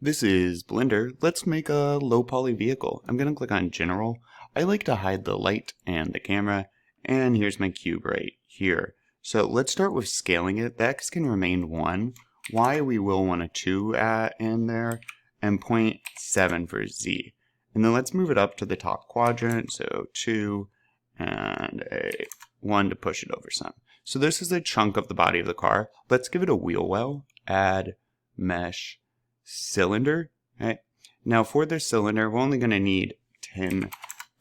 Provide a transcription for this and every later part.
This is Blender. Let's make a low poly vehicle. I'm going to click on General. I like to hide the light and the camera, and here's my cube right here. So let's start with scaling it. The X can remain 1. Y we will want a 2 in there, and 0.7 for Z. And then let's move it up to the top quadrant, so 2 and a 1 to push it over some. So this is a chunk of the body of the car. Let's give it a wheel well, add mesh cylinder. Right? Now for this cylinder, we're only going to need 10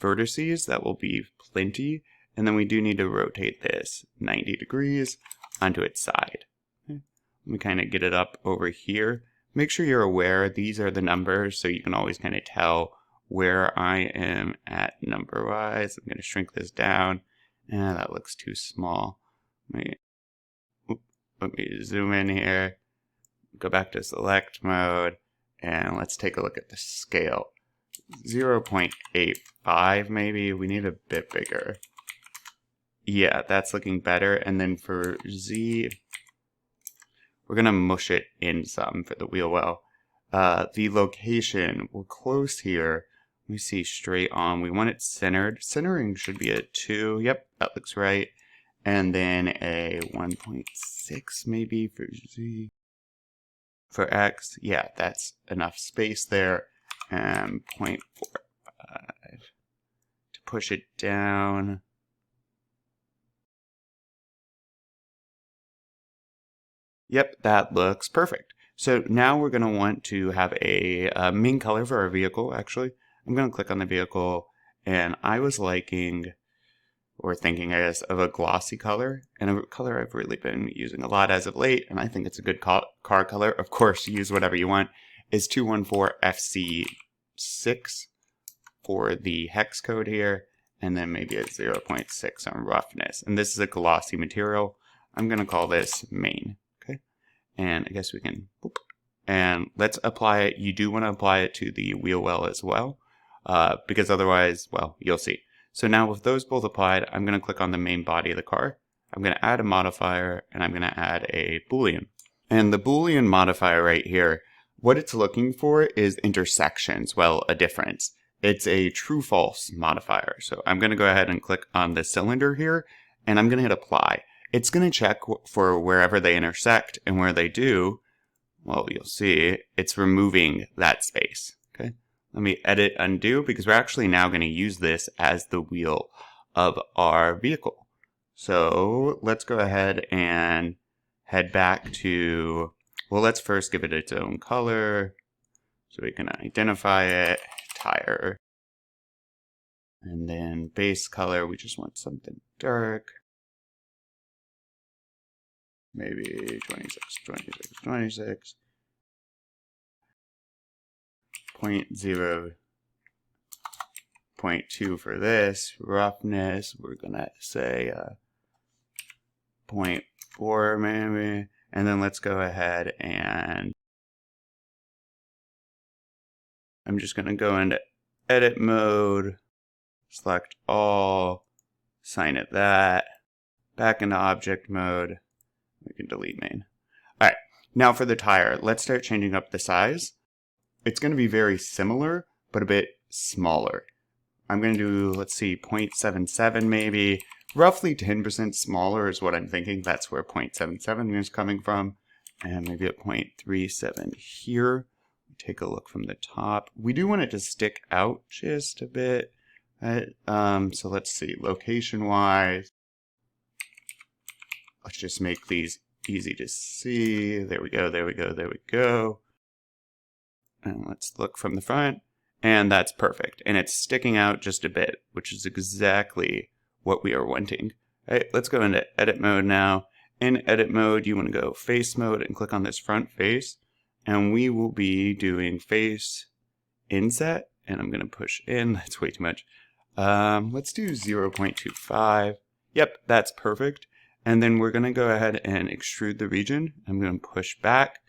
vertices. That will be plenty. And then we do need to rotate this 90 degrees onto its side. Okay? Let me kind of get it up over here. Make sure you're aware these are the numbers so you can always kind of tell where I am at number-wise. I'm going to shrink this down. That looks too small. Let me zoom in here. Go back to select mode, and let's take a look at the scale. 0.85 maybe. We need a bit bigger. Yeah, that's looking better. And then for Z, we're going to mush it in some for the wheel well. The location, we're close here. Let me see, straight on. We want it centered. Centering should be a 2. Yep, that looks right. And then a 1.6 maybe for Z. For X, yeah, that's enough space there. And 0.45 to push it down. Yep, that looks perfect. So now we're going to want to have a main color for our vehicle, actually. I'm going to click on the vehicle, and I was liking, or thinking, I guess, of a glossy color, and a color I've really been using a lot as of late, and I think it's a good car color. Of course, use whatever you want, is 214FC6 for the hex code here, and then maybe a 0.6 on roughness. And this is a glossy material. I'm going to call this main, okay? And I guess we can, boop, and let's apply it. You do want to apply it to the wheel well as well, because otherwise, well, you'll see. So now with those both applied, I'm going to click on the main body of the car. I'm going to add a modifier, and I'm going to add a Boolean. And the Boolean modifier right here, what it's looking for is intersections, well, a difference. It's a true-false modifier. So I'm going to go ahead and click on the cylinder here, and I'm going to hit apply. It's going to check for wherever they intersect, and where they do, well, you'll see, it's removing that space. Okay. Let me edit undo, because we're actually now going to use this as the wheel of our vehicle. So let's go ahead and head back to, well, let's first give it its own color so we can identify it, tire. And then base color, we just want something dark. Maybe 26, 26, 26. 0.0, 0.2 for this. Roughness, we're gonna say 0.4 maybe. And then let's go ahead and I'm just gonna go into edit mode, select all, assign it that, back into object mode. We can delete main. All right, now for the tire, let's start changing up the size. It's going to be very similar, but a bit smaller. I'm going to do, let's see, 0.77 maybe. Roughly 10% smaller is what I'm thinking. That's where 0.77 is coming from. And maybe at 0.37 here. Take a look from the top. We do want it to stick out just a bit. Right? So let's see, location-wise. Let's just make these easy to see. There we go, there we go, there we go. And let's look from the front, and that's perfect. And it's sticking out just a bit, which is exactly what we are wanting. All right, let's go into edit mode now. In edit mode, you want to go face mode and click on this front face. And we will be doing face inset, and I'm going to push in. That's way too much. Let's do 0.25. Yep, that's perfect. And then we're going to go ahead and extrude the region. I'm going to push back.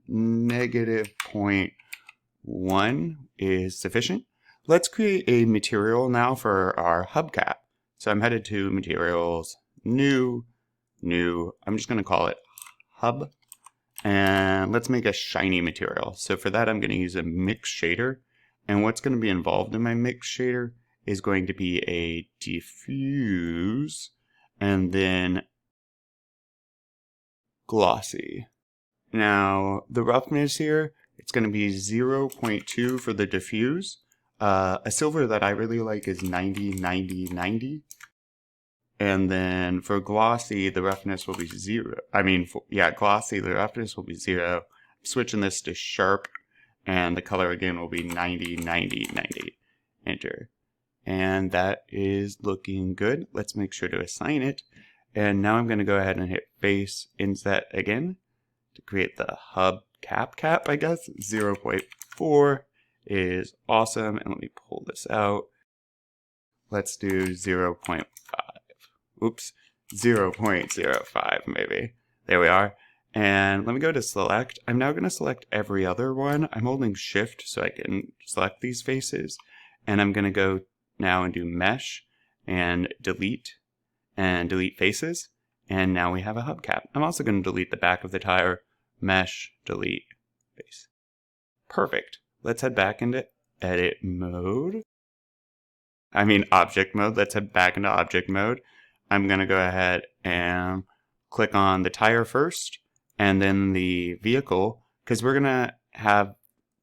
Negative 0.1 is sufficient. Let's create a material now for our hubcap. So I'm headed to materials, new. I'm just going to call it hub. And let's make a shiny material. So for that, I'm going to use a mix shader. And what's going to be involved in my mix shader is going to be a diffuse and then glossy. Now, the roughness here, it's going to be 0.2 for the diffuse. A silver that I really like is 90, 90, 90. And then for glossy, the roughness will be 0. Glossy, the roughness will be 0. I'm switching this to sharp, and the color again will be 90, 90, 90. Enter. And that is looking good. Let's make sure to assign it. And now I'm going to go ahead and hit face inset again to create the hub cap, I guess. 0.4 is awesome. And let me pull this out. Let's do 0.5. Oops, 0.05 maybe. There we are. And let me go to select. I'm now going to select every other one. I'm holding shift so I can select these faces. And I'm going to go now and do mesh and delete faces. And now we have a hubcap. I'm also going to delete the back of the tire. Mesh, delete, face. Perfect. Let's head back into object mode. Let's head back into object mode. I'm going to go ahead and click on the tire first and then the vehicle, because we're going to have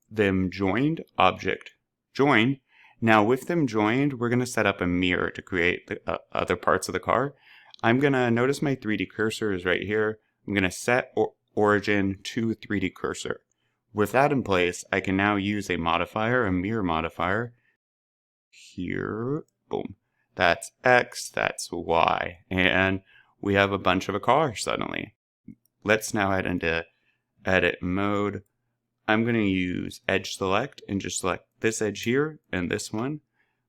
them joined, object join. Now with them joined, we're going to set up a mirror to create the other parts of the car. I'm going to notice my 3D cursor is right here. I'm going to set origin to 3D cursor. With that in place, I can now use a modifier, a mirror modifier. Here, boom. That's X, that's Y, and we have a bunch of a car suddenly. Let's now head into edit mode. I'm going to use edge select and just select this edge here and this one.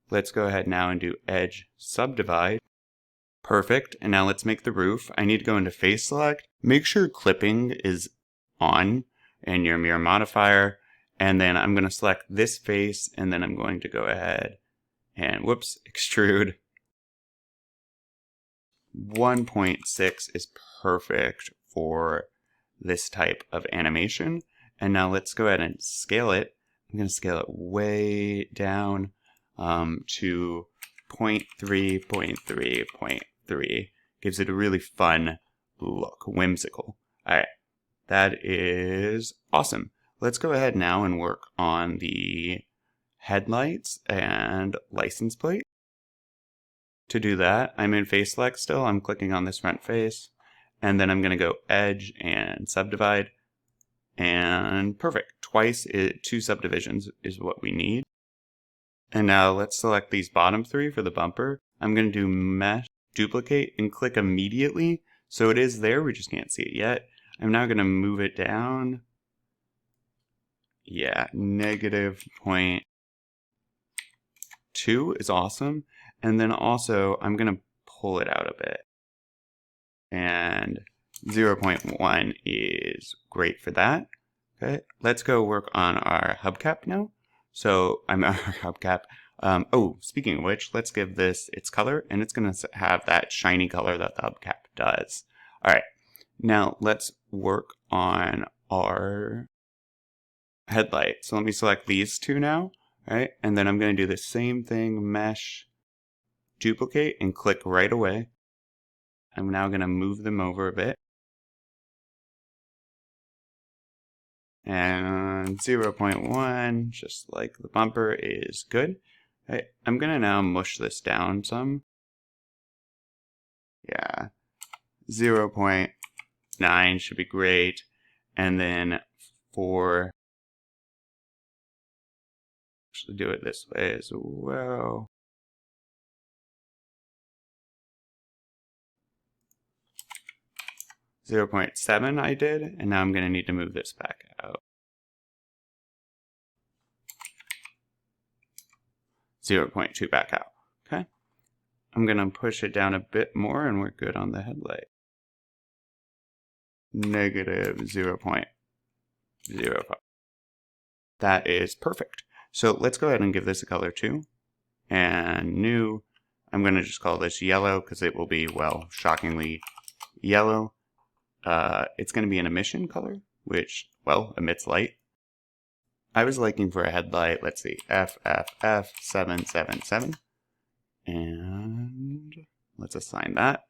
Let's go ahead now and do edge subdivide. Perfect, and now let's make the roof. I need to go into face select. Make sure clipping is on in your mirror modifier, and then I'm going to select this face, and then I'm going to go ahead and extrude. 1.6 is perfect for this type of animation. And now let's go ahead and scale it. I'm going to scale it way down to 0.3, 0.3, 0.3. Gives it a really fun look, whimsical. All right, that is awesome. Let's go ahead now and work on the headlights and license plate. To do that, I'm in face select still. I'm clicking on this front face, and then I'm going to go edge and subdivide, and perfect. Two subdivisions is what we need. And now let's select these bottom 3 for the bumper. I'm going to do mesh, duplicate, and click immediately. So it is there, we just can't see it yet. I'm now going to move it down. Yeah, -0.2 is awesome. And then also, I'm going to pull it out a bit. And 0.1 is great for that. Okay, let's go work on our hubcap now. So I'm our hubcap. Speaking of which, let's give this its color, and it's going to have that shiny color that the hubcap does. All right, now let's work on our headlight. So let me select these two now. All right, and then I'm going to do the same thing, mesh, duplicate, and click right away. I'm now going to move them over a bit. And 0.1, just like the bumper, is good. Okay, I'm going to now mush this down some. Yeah, 0.9 should be great. And then actually do it this way as well. .7 I did, and now I'm going to need to move this back out. 0.2 back out. Okay. I'm going to push it down a bit more, and we're good on the headlight. -0.05. That is perfect. So let's go ahead and give this a color too. And new, I'm going to just call this yellow because it will be, well, shockingly yellow. It's going to be an emission color. which, well, emits light. I was liking for a headlight, let's see, FFF777. And let's assign that.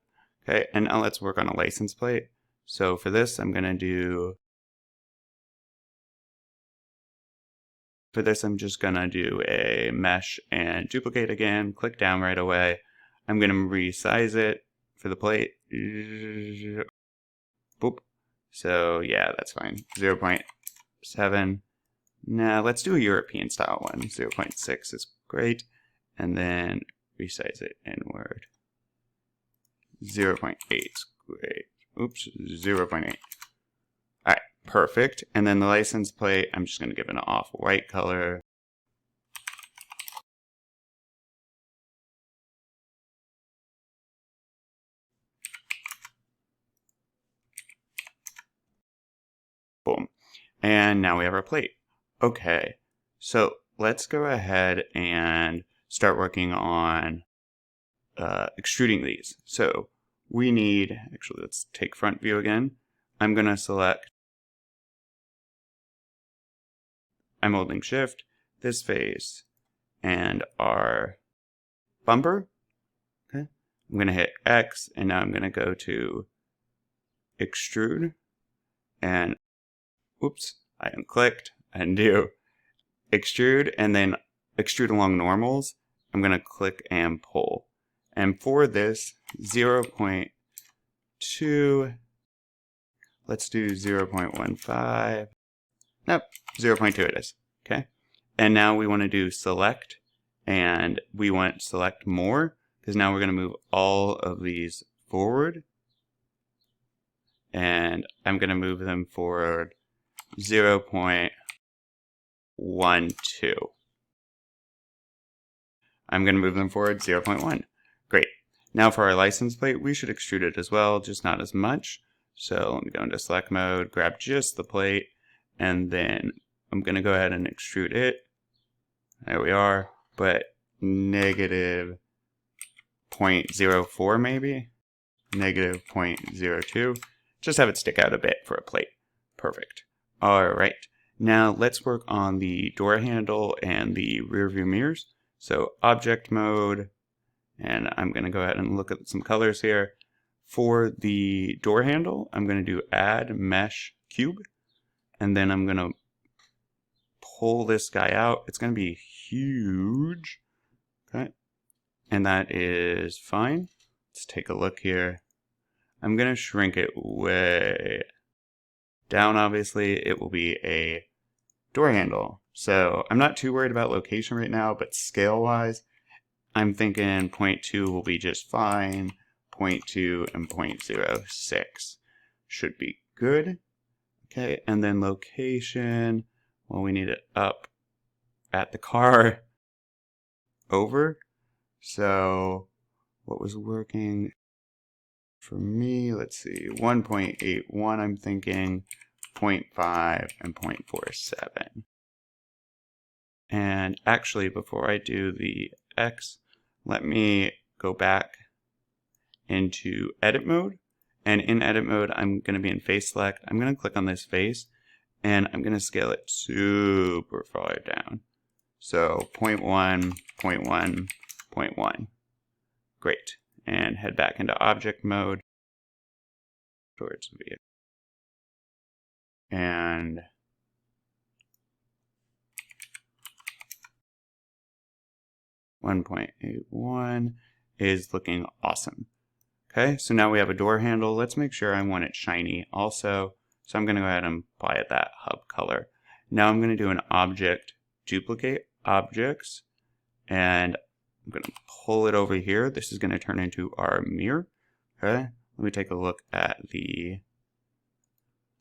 Okay, and now let's work on a license plate. So for this, I'm just gonna do a mesh and duplicate again, click down right away. I'm gonna resize it for the plate. Boop. So yeah, that's fine. 0.7. Now let's do a European style one. 0.6 is great. And then resize it inward. 0.8 is great. Oops, 0.8. Alright, perfect. And then the license plate, I'm just going to give it an off-white color. Boom. And now we have our plate. Okay, so let's go ahead and start working on extruding these. So we need, actually let's take front view again. I'm going to select, I'm holding shift, this face, and our bumper. Okay, I'm going to hit X, and now I'm going to go to extrude, and oops, I unclicked, undo, extrude, and then extrude along normals. I'm going to click and pull. And for this, 0.2, let's do 0.15. Nope, 0.2 it is. Okay. And now we want to do select, and we want select more, because now we're going to move all of these forward. And I'm going to move them forward 0.12. I'm going to move them forward 0.1. Great. Now for our license plate, we should extrude it as well, just not as much. So let me go into select mode, grab just the plate, and then I'm going to go ahead and extrude it. There we are, but negative 0.04 maybe, negative 0.02. Just have it stick out a bit for a plate. Perfect. All right. Now let's work on the door handle and the rear view mirrors. So object mode, and I'm going to go ahead and look at some colors here. For the door handle, I'm going to do add mesh cube, and then I'm going to pull this guy out. It's going to be huge. Okay. And that is fine. Let's take a look here. I'm going to shrink it way down. Obviously, it will be a door handle. So I'm not too worried about location right now, but scale-wise, I'm thinking 0.2 will be just fine. 0.2 and 0.06 should be good. Okay, and then location, well, we need it up at the car over. So what was working for me? Let's see, 1.81, I'm thinking 0.5 and 0.47. And actually, before I do the X, let me go back into edit mode. And in edit mode, I'm going to be in face select. I'm going to click on this face, and I'm going to scale it super far down. So 0.1, 0.1, 0.1. Great. And head back into object mode towards vehicle. And .81 is looking awesome. Okay, so now we have a door handle. Let's make sure I want it shiny also. So I'm going to go ahead and apply that hub color. Now I'm going to do an object duplicate objects, and I'm going to pull it over here. This is going to turn into our mirror. Okay, let me take a look at the,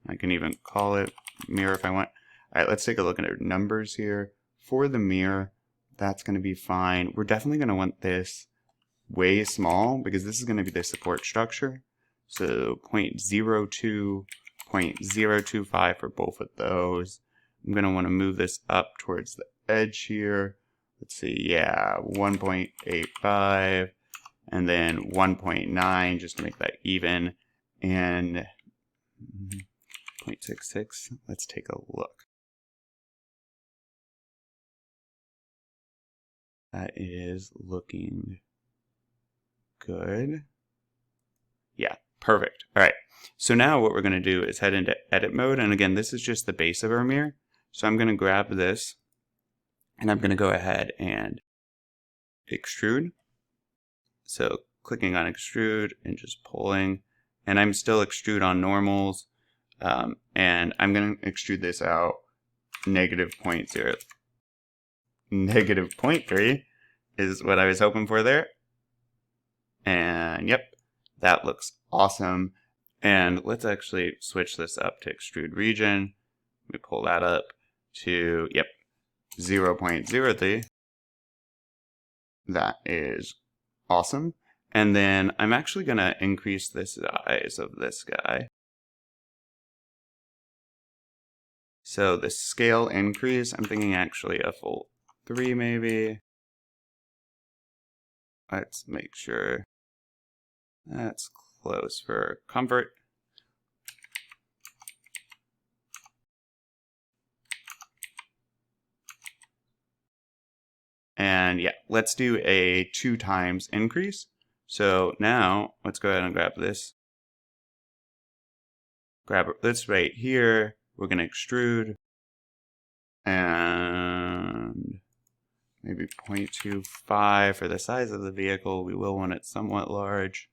I can even call it mirror if I want. All right, let's take a look at our numbers here. For the mirror, that's going to be fine. We're definitely going to want this way small because this is going to be the support structure. So 0.02, 0.025 for both of those. I'm going to want to move this up towards the edge here. Let's see, yeah, 1.85 and then 1.9 just to make that even. And 0.66. Let's take a look. That is looking good. Yeah, perfect. All right. So now what we're going to do is head into edit mode. And again, this is just the base of our mirror. So I'm going to grab this and I'm going to go ahead and extrude. So clicking on extrude and just pulling. And I'm still extrude on normals. And I'm going to extrude this out -0.0. -0.3 is what I was hoping for there. And yep, that looks awesome. And let's actually switch this up to extrude region. Let me pull that up to, yep, 0.03. That is awesome. And then I'm actually going to increase the size of this guy. So the scale increase, I'm thinking actually a full 3 maybe. Let's make sure that's close for comfort. And yeah, let's do a 2 times increase. So now let's go ahead and grab this. Grab this right here. We're going to extrude. And maybe 0.25 for the size of the vehicle. We will want it somewhat large.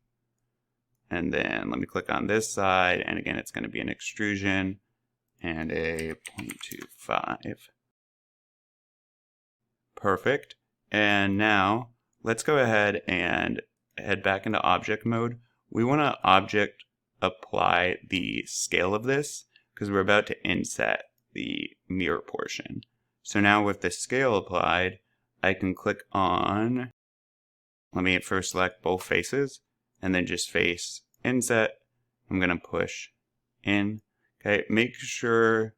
And then let me click on this side. And again, it's going to be an extrusion and a 0.25. Perfect. And now let's go ahead and head back into object mode. We want to object apply the scale of this because we're about to inset the mirror portion. So now with the scale applied, I can click on, let me first select both faces and then just face inset. I'm going to push in. Okay, make sure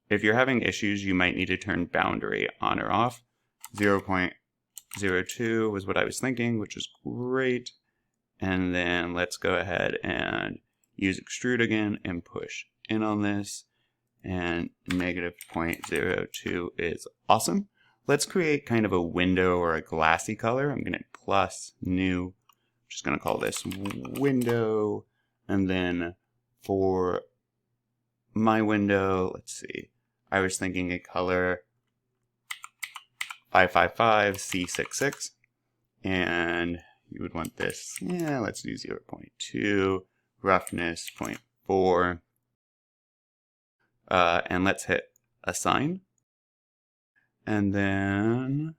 if you're having issues, you might need to turn boundary on or off. 0.02 was what I was thinking, which is great. And then let's go ahead and use extrude again and push in on this. And -0.02 is awesome. Let's create kind of a window or a glassy color. I'm going to plus new. I'm just going to call this window. And then for my window, let's see. I was thinking a color 555 C66. And you would want this. Yeah, let's do 0.2. Roughness 0.4. And let's hit assign. And then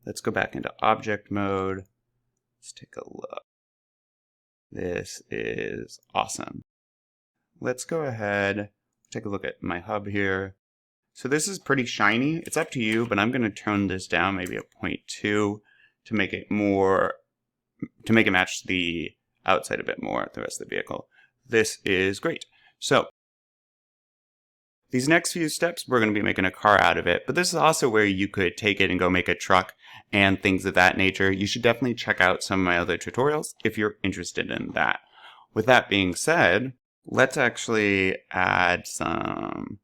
let's go back into object mode. Let's take a look. This is awesome. Let's go ahead, take a look at my hub here. So this is pretty shiny. It's up to you, but I'm going to tone this down maybe a 0.2 to make it more, to make it match the outside a bit more, the rest of the vehicle. This is great. So these next few steps, we're going to be making a car out of it, but this is also where you could take it and go make a truck and things of that nature. You should definitely check out some of my other tutorials if you're interested in that. With that being said, let's actually add some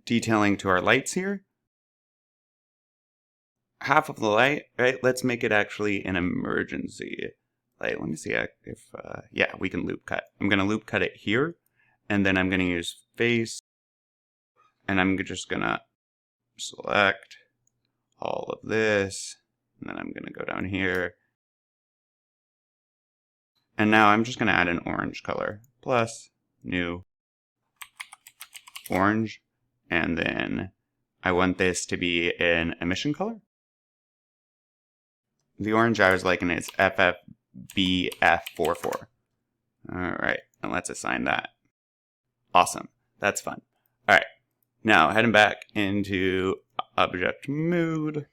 detailing to our lights here. Half of the light, right? Let's make it actually an emergency light. Let me see if, yeah, we can loop cut. I'm going to loop cut it here, and then I'm going to use face. And I'm just going to select all of this. And then I'm going to go down here. And now I'm just going to add an orange color. Plus, new, orange. And then I want this to be an emission color. The orange I was liking is FFBF44. Alright, and let's assign that. Awesome. That's fun. Alright. Now, heading back into object mode.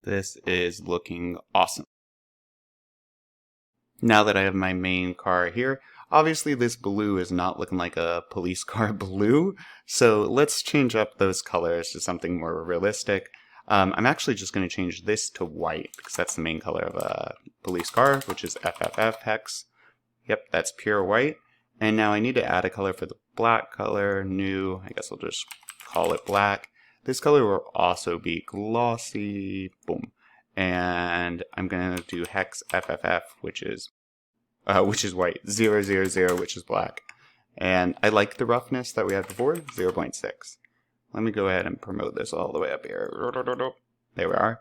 This is looking awesome. Now that I have my main car here, obviously this blue is not looking like a police car blue, so let's change up those colors to something more realistic. I'm actually just going to change this to white because that's the main color of a police car, which is FFF hex. Yep, that's pure white. And now I need to add a color for the black color, new, I guess I'll just call it black. This color will also be glossy, boom. And I'm going to do hex FFF, which is white, 000, which is black. And I like the roughness that we had before, 0.6. Let me go ahead and promote this all the way up here. There we are.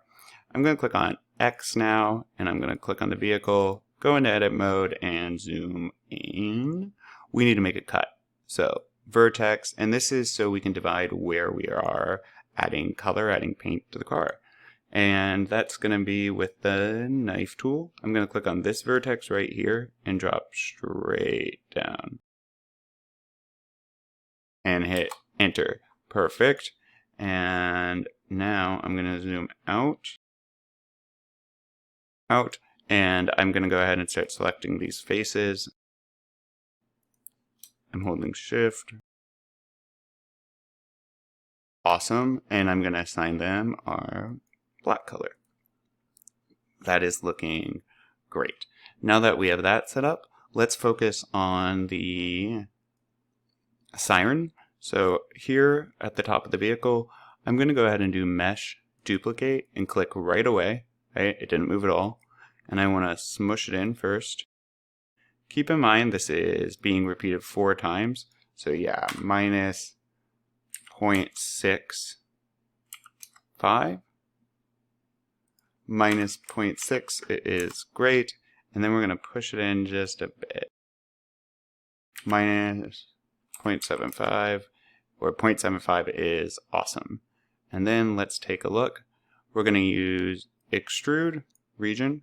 I'm going to click on X now, and I'm going to click on the vehicle, go into edit mode, and zoom in. We need to make a cut. So vertex, and this is so we can divide where we are adding color, adding paint to the car. And that's going to be with the knife tool. I'm going to click on this vertex right here and drop straight down. And hit enter. Perfect. And now I'm going to zoom out, and I'm going to go ahead and start selecting these faces. I'm holding shift. Awesome. And I'm going to assign them our black color. That is looking great. Now that we have that set up, let's focus on the siren. So here at the top of the vehicle, I'm going to go ahead and do mesh duplicate and click right away. Right? It didn't move at all. And I want to smush it in first. Keep in mind this is being repeated 4 times. So yeah, minus 0.65. Minus 0.6 is great. And then we're going to push it in just a bit. Minus 0.75, or 0.75 is awesome. And then let's take a look. We're going to use extrude region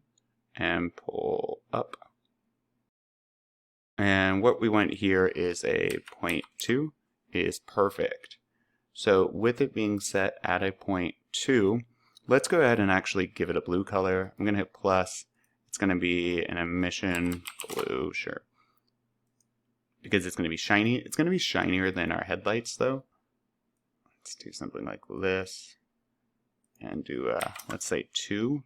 and pull up. And what we want here is a 0.2 is perfect. So with it being set at a 0.2, let's go ahead and actually give it a blue color. I'm going to hit plus. It's going to be an emission blue, sure. Because it's going to be shiny. It's going to be shinier than our headlights though. Let's do something like this. And do, let's say 2.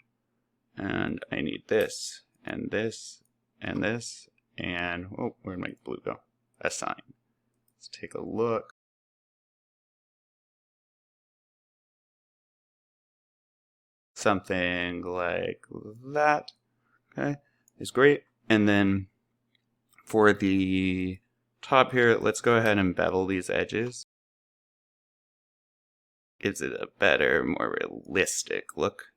And I need this, and this, and this, and, oh, where'd my blue go? Assign. Let's take a look. Something like that, okay, is great. And then for the top here, let's go ahead and bevel these edges. Gives it a better, more realistic look.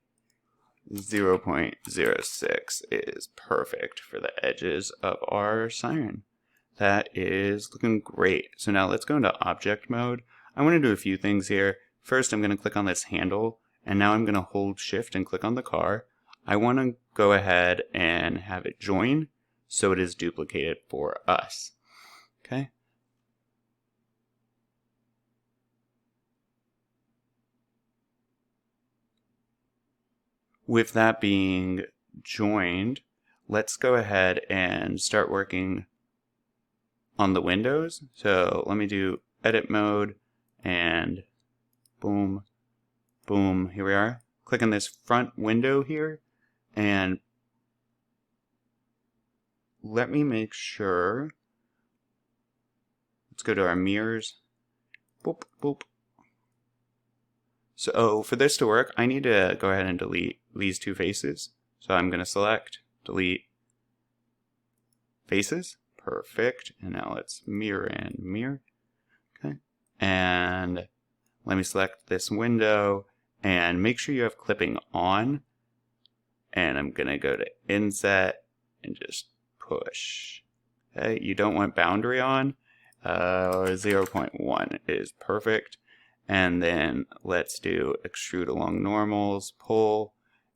0.06 is perfect for the edges of our siren. That is looking great. So now let's go into object mode. I want to do a few things here. First, I'm going to click on this handle, and now I'm going to hold shift and click on the car. I want to go ahead and have it join so it is duplicated for us. Okay. With that being joined, let's go ahead and start working on the windows. So let me do edit mode and boom, boom, here we are. Click on this front window here and let me make sure. Let's go to our mirrors. Boop, boop. So for this to work, I need to go ahead and delete these 2 faces. So I'm going to select, delete faces. Perfect. And now let's mirror and mirror. Okay. And let me select this window and make sure you have clipping on. And I'm going to go to inset and just push. Okay. You don't want boundary on. 0.1 is perfect. And then let's do extrude along normals, pull,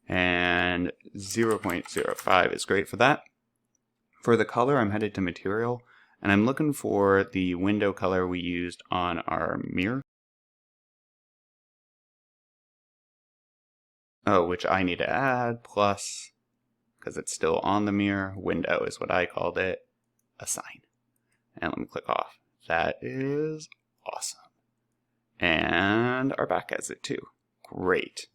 and 0.05 is great for that. For the color, I'm headed to material, and I'm looking for the window color we used on our mirror. Oh, which I need to add, plus, because it's still on the mirror, window is what I called it, assign. And let me click off. That is awesome. And our back has it too. Great.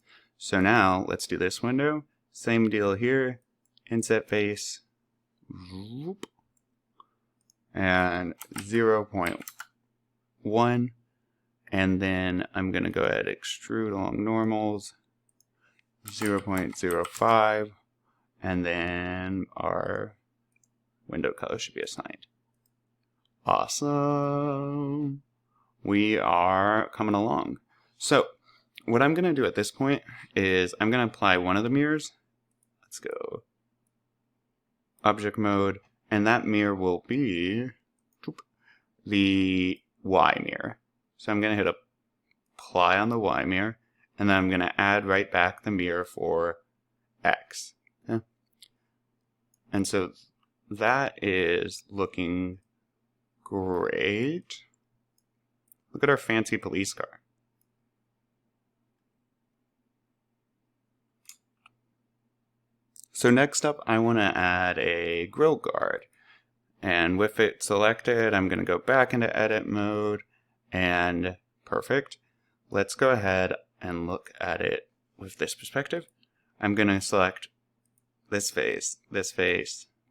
So now let's do this window. Same deal here. Inset face. And 0.1. And then I'm going to go ahead and extrude along normals. 0.05. And then our window color should be assigned. Awesome. We are coming along. So what I'm going to do at this point is I'm going to apply one of the mirrors. Let's go object mode, and that mirror will be the Y mirror. So I'm going to hit apply on the Y mirror, and then I'm going to add right back the mirror for X. Okay? And so that is looking great. Look at our fancy police car. So next up, I want to add a grille guard. And with it selected, I'm going to go back into edit mode, and perfect. Let's go ahead and look at it with this perspective. I'm going to select this face,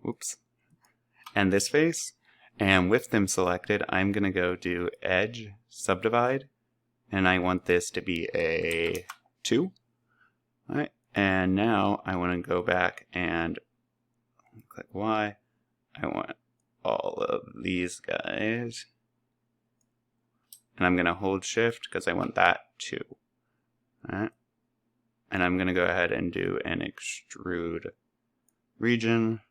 whoops, and this face. And with them selected, I'm going to go do edge subdivide, and I want this to be a 2. All right. And now I want to go back and click Y. I want all of these guys. And I'm going to hold shift because I want that too. All right. And I'm going to go ahead and do an extrude region.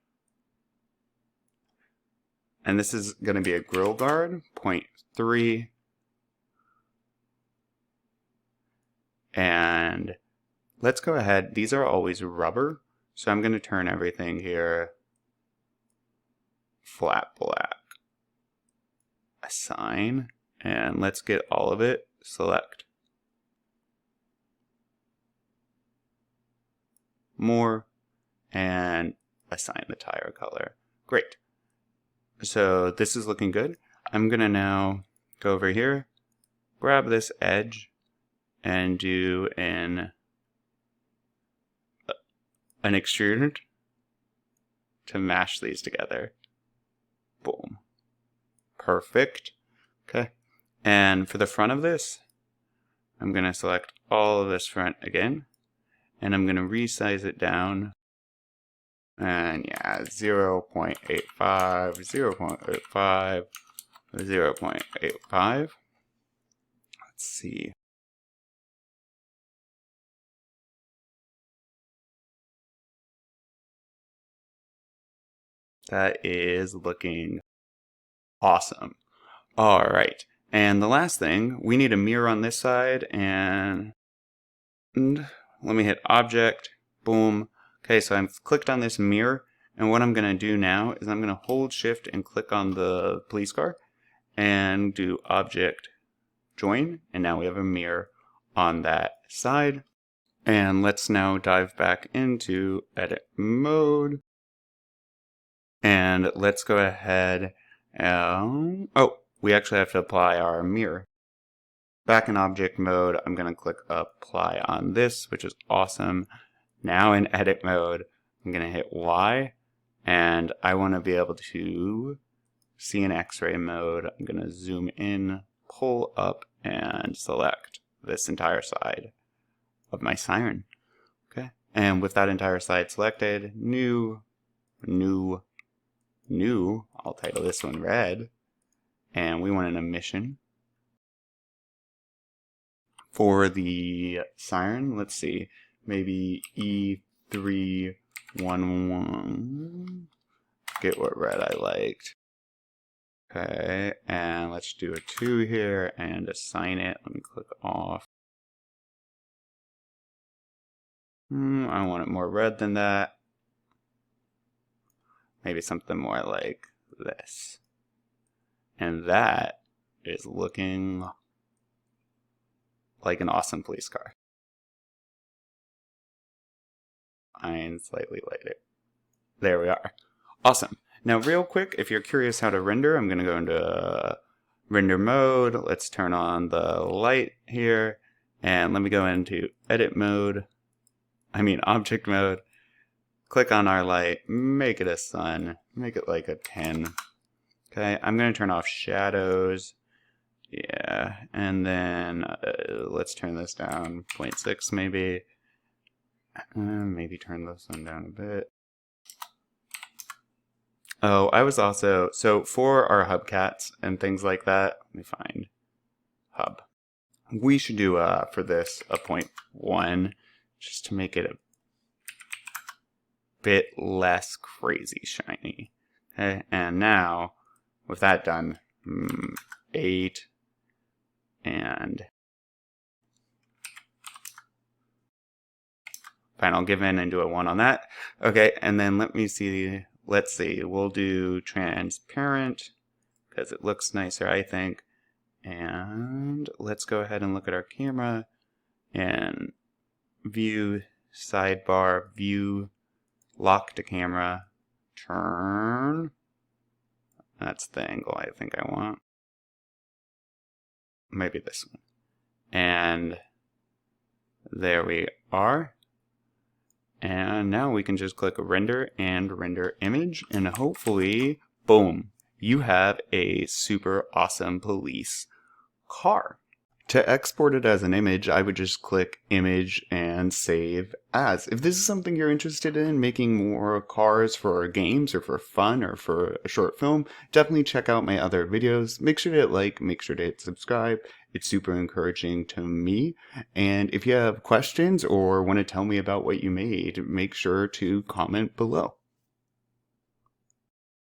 And this is going to be a grille guard, 0.3. And let's go ahead. These are always rubber. So I'm going to turn everything here flat black. Assign. And let's get all of it. Select. More. And assign the tire color. Great. So this is looking good. I'm going to now go over here, grab this edge, and do an extrude to mash these together. Boom. Perfect. Okay. And for the front of this, I'm going to select all of this front again, and I'm going to resize it down. And yeah, 0.85, 0.85, 0.85. Let's see. That is looking awesome. All right. And the last thing, we need a mirror on this side, and let me hit object, boom. Okay, so I've clicked on this mirror, and what I'm going to do now is I'm going to hold shift and click on the police car and do object join, and now we have a mirror on that side. And let's now dive back into edit mode, and let's go ahead. Oh, we actually have to apply our mirror. Back in object mode, I'm going to click apply on this, which is awesome. Now in edit mode, I'm going to hit Y, and I want to be able to see in X-ray mode. I'm going to zoom in, pull up, and select this entire side of my siren. Okay, and with that entire side selected, new, I'll title this one red, and we want an emission. For the siren, let's see, maybe E311. Get what red I liked. Okay, and let's do a 2 here and assign it. Let me click off. I want it more red than that. Maybe something more like this. And that is looking like an awesome police car. And slightly lighter. There we are. Awesome. Now real quick, if you're curious how to render, I'm going to go into render mode. Let's turn on the light here. And let me go into edit mode. object mode, click on our light, make it a sun, make it like a 10. Okay, I'm going to turn off shadows. Yeah, and then let's turn this down 0.6 maybe. Maybe turn this one down a bit. Oh, I was also, so for our hubcats and things like that, let me find hub. We should do, for this, a 0.1, just to make it a bit less crazy shiny. Okay, and now, with that done, 8, and fine, I'll give in and do a 1 on that. Okay, and then let's see, we'll do transparent, because it looks nicer, I think. And let's go ahead and look at our camera, and view, sidebar, view, lock to camera, turn. That's the angle I think I want. Maybe this one. And there we are. And now we can just click render and render image, and hopefully, boom, you have a super awesome police car. To export it as an image, I would just click image and save as. If this is something you're interested in, making more cars for games or for fun or for a short film, definitely check out my other videos. Make sure to hit like, make sure to hit subscribe. It's super encouraging to me. And if you have questions or want to tell me about what you made, make sure to comment below.